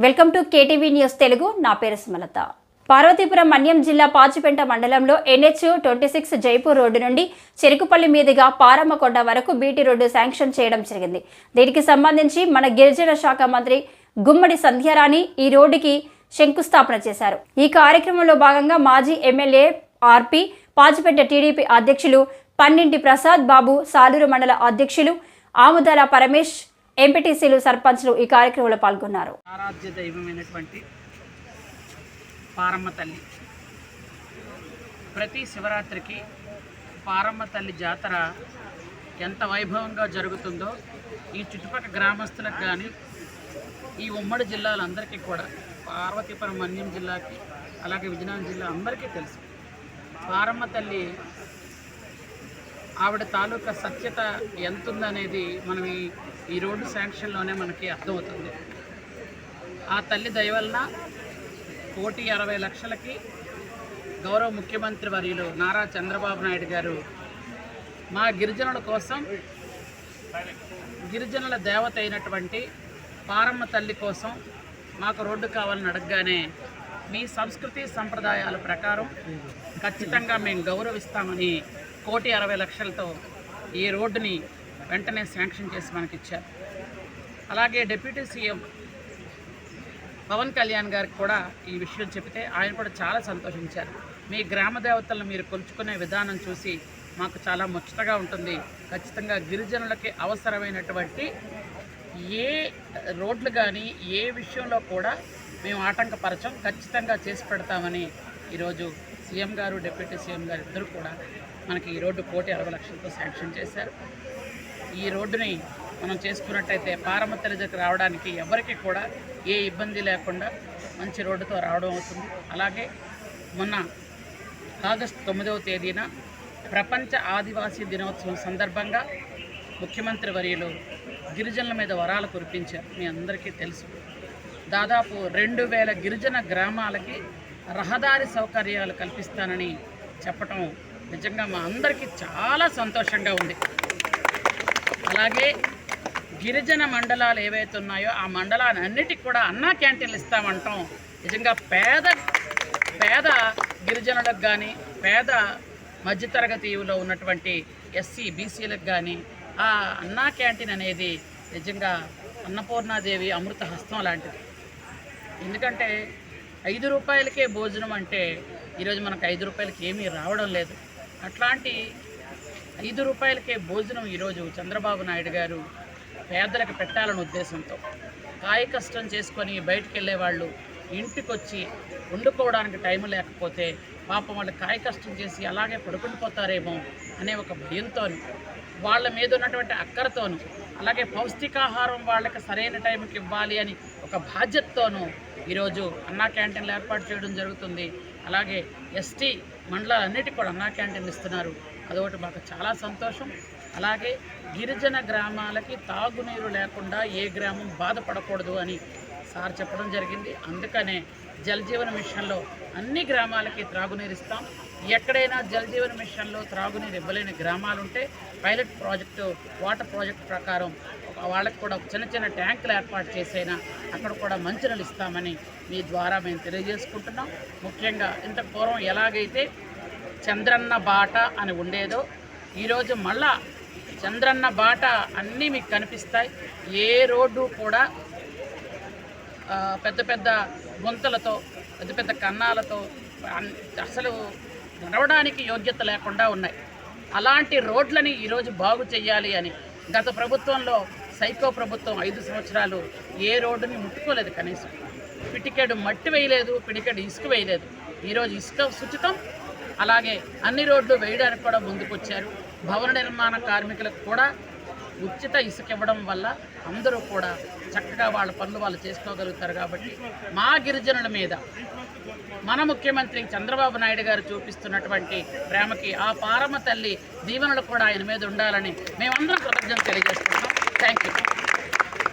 Welcome to KTV news Telugu. నా పేరు సుమలత. పార్వతీపురం మన్యం జిల్లా పాచిపెంట మండలంలో NH-26 జైపూర్ రోడ్డు నుండి చెరుకుపల్లి మీదుగా పారమ్మకొండ వరకు బీటీ రోడ్డు శాంక్షన్ చేయడం జరిగింది. దీనికి సంబంధించి మన గిరిజన శాఖ మంత్రి గుమ్మడి సంధ్యారాణి ఈ రోడ్డుకి శంకుస్థాపన చేశారు. ఈ కార్యక్రమంలో భాగంగా మాజీ ఎమ్మెల్యే ఆర్పి, పాచిపెంట టీడీపీ అధ్యక్షులు పన్నింటి ప్రసాద్ బాబు, సాలూరు మండల అధ్యక్షులు ఆముదాల పరమేష్, ఎంపీటీసీలు, సర్పంచ్లు ఈ కార్యక్రమంలో పాల్గొన్నారు. ఆరాధ్య దైవమైనటువంటి పారమ్మ తల్లి ప్రతి శివరాత్రికి పారమ్మ తల్లి జాతర ఎంత వైభవంగా జరుగుతుందో ఈ చుట్టుపక్కల గ్రామస్తులకు కానీ ఈ ఉమ్మడి జిల్లాలందరికీ కూడా, పార్వతీపురం మన్యం జిల్లాకి అలాగే విజయనగరం జిల్లా అందరికీ తెలుసు. పారమ్మ తల్లి ఆవిడ తాలూకా సత్యత ఎంత ఉందనేది మనం ఈ రోడ్డు శాంక్షన్లోనే మనకి అర్థమవుతుంది. ఆ తల్లి దయ వలన 1,60,00,000కి గౌరవ ముఖ్యమంత్రి వర్యులు నారా చంద్రబాబు నాయుడు గారు మా గిరిజనుల కోసం, గిరిజనుల దేవత అయినటువంటి పారమ్మ తల్లి కోసం మాకు రోడ్డు కావాలని అడగగానే మీ సంస్కృతి సంప్రదాయాల ప్రకారం ఖచ్చితంగా మేము గౌరవిస్తామని 1,60,00,000తో ఈ రోడ్డుని వెంటనే శాంక్షన్ చేసి మనకిచ్చారు. అలాగే డిప్యూటీ సీఎం పవన్ కళ్యాణ్ గారికి కూడా ఈ విషయం చెబితే ఆయన కూడా చాలా సంతోషించారు. మీ గ్రామ దేవతలను మీరు కొలుచుకునే విధానం చూసి మాకు చాలా ముచ్చటగా ఉంటుంది. ఖచ్చితంగా గిరిజనులకి అవసరమైనటువంటి ఏ రోడ్లు కానీ ఏ విషయంలో కూడా మేము ఆటంకపరచం, ఖచ్చితంగా చేసి పెడతామని ఈరోజు సీఎం గారు, డిప్యూటీ సీఎం గారు ఇద్దరు కూడా మనకి ఈ రోడ్డు 1,60,00,000తో శాంక్షన్ చేశారు. ఈ రోడ్డుని మనం చేసుకున్నట్టయితే పారమ్మ తల్లి దగ్గర రావడానికి ఎవరికి కూడా ఏ ఇబ్బంది లేకుండా మంచి రోడ్డుతో రావడం అవుతుంది. అలాగే మొన్న ఆగస్టు 9వ తేదీన ప్రపంచ ఆదివాసీ దినోత్సవం సందర్భంగా ముఖ్యమంత్రి వర్యులు గిరిజనుల మీద వరాలు కురిపించారు. మీ అందరికీ తెలుసు. దాదాపు 2,000 గిరిజన గ్రామాలకి రహదారి సౌకర్యాలు కల్పిస్తానని చెప్పటం నిజంగా మా అందరికీ చాలా సంతోషంగా ఉంది. అలాగే గిరిజన మండలాలు ఏవైతే ఉన్నాయో ఆ మండలాలన్నిటికీ కూడా అన్నా క్యాంటీన్లు ఇస్తామంటాం. నిజంగా పేద గిరిజనులకు కానీ, పేద మధ్యతరగతిలో ఉన్నటువంటి ఎస్సీ బీసీలకు కానీ ఆ అన్నా క్యాంటీన్ అనేది నిజంగా అన్నపూర్ణాదేవి అమృత హస్తం లాంటిది. ఎందుకంటే 5 రూపాయలకే భోజనం అంటే ఈరోజు మనకు 5 రూపాయలకి ఏమీ రావడం లేదు. అట్లాంటి 5 రూపాయలకే భోజనం ఈరోజు చంద్రబాబు నాయుడు గారు పేదలకు పెట్టాలనే ఉద్దేశంతో కాయ కష్టం చేసుకొని బయటికి వెళ్ళేవాళ్ళు ఇంటికొచ్చి వండుకోవడానికి టైం లేకపోతే పాపం వాళ్ళు కాయ కష్టం చేసి అలాగే పడుకుండిపోతారేమో అనే ఒక భయంతోను, వాళ్ళ మీద ఉన్నటువంటి అక్కరతోను, అలాగే పౌష్టికాహారం వాళ్ళకి సరైన టైంకి ఇవ్వాలి అని ఒక బాధ్యతతోనూ ఈరోజు అన్నా క్యాంటీన్లు ఏర్పాటు చేయడం జరుగుతుంది. అలాగే ఎస్టీ మండలాలన్నిటికీ కూడా అన్నా క్యాంటీన్లు ఇస్తున్నారు. అదొకటి మాకు చాలా సంతోషం. అలాగే గిరిజన గ్రామాలకి తాగునీరు లేకుండా ఏ గ్రామం బాధపడకూడదు అని సార్ చెప్పడం జరిగింది. అందుకనే జలజీవన మిషన్లో అన్ని గ్రామాలకి త్రాగునీరు ఇస్తాం. ఎక్కడైనా జలజీవన మిషన్లో త్రాగునీరు ఇవ్వలేని గ్రామాలు ఉంటే పైలట్ ప్రాజెక్టు, వాటర్ ప్రాజెక్ట్ ప్రకారం వాళ్ళకి కూడా చిన్న చిన్న ట్యాంకులు ఏర్పాటు చేసైనా అక్కడ కూడా మంచినీళ్ళు ఇస్తామని మీ ద్వారా మేము తెలియజేసుకుంటున్నాం. ముఖ్యంగా ఇంత పూర్వం ఎలాగైతే చంద్రన్న బాట అని ఉండేదో ఈరోజు మళ్ళా చంద్రన్న బాట అన్నీ మీకు కనిపిస్తాయి. ఏ రోడ్డు కూడా పెద్ద పెద్ద గుంతలతో, పెద్ద పెద్ద కన్నాలతో అసలు నడవడానికి యోగ్యత లేకుండా ఉన్నాయి. అలాంటి రోడ్లని ఈరోజు బాగు చేయాలి అని గత ప్రభుత్వంలో, సైకో ప్రభుత్వం 5 సంవత్సరాలు ఏ రోడ్డుని ముట్టుకోలేదు. కనీసం పిటికెడు మట్టి వేయలేదు, పిటికెడు ఇసుక వేయలేదు. ఈరోజు ఇసుక సుచితం. అలాగే అన్ని రోడ్లు వేయడానికి కూడా ముందుకొచ్చారు. భవన నిర్మాణ కార్మికులకు కూడా ఉచిత ఇసుక ఇవ్వడం వల్ల అందరూ కూడా చక్కగా వాళ్ళ పనులు వాళ్ళు చేసుకోగలుగుతారు. కాబట్టి మా గిరిజనుల మీద మన ముఖ్యమంత్రి చంద్రబాబు నాయుడు గారు చూపిస్తున్నటువంటి ప్రేమకి ఆ పారమ్మ తల్లి దీవెనలు కూడా ఆయన మీద ఉండాలని మేమందరం కృతజ్ఞతలు తెలియజేస్తున్నాం. Thank you.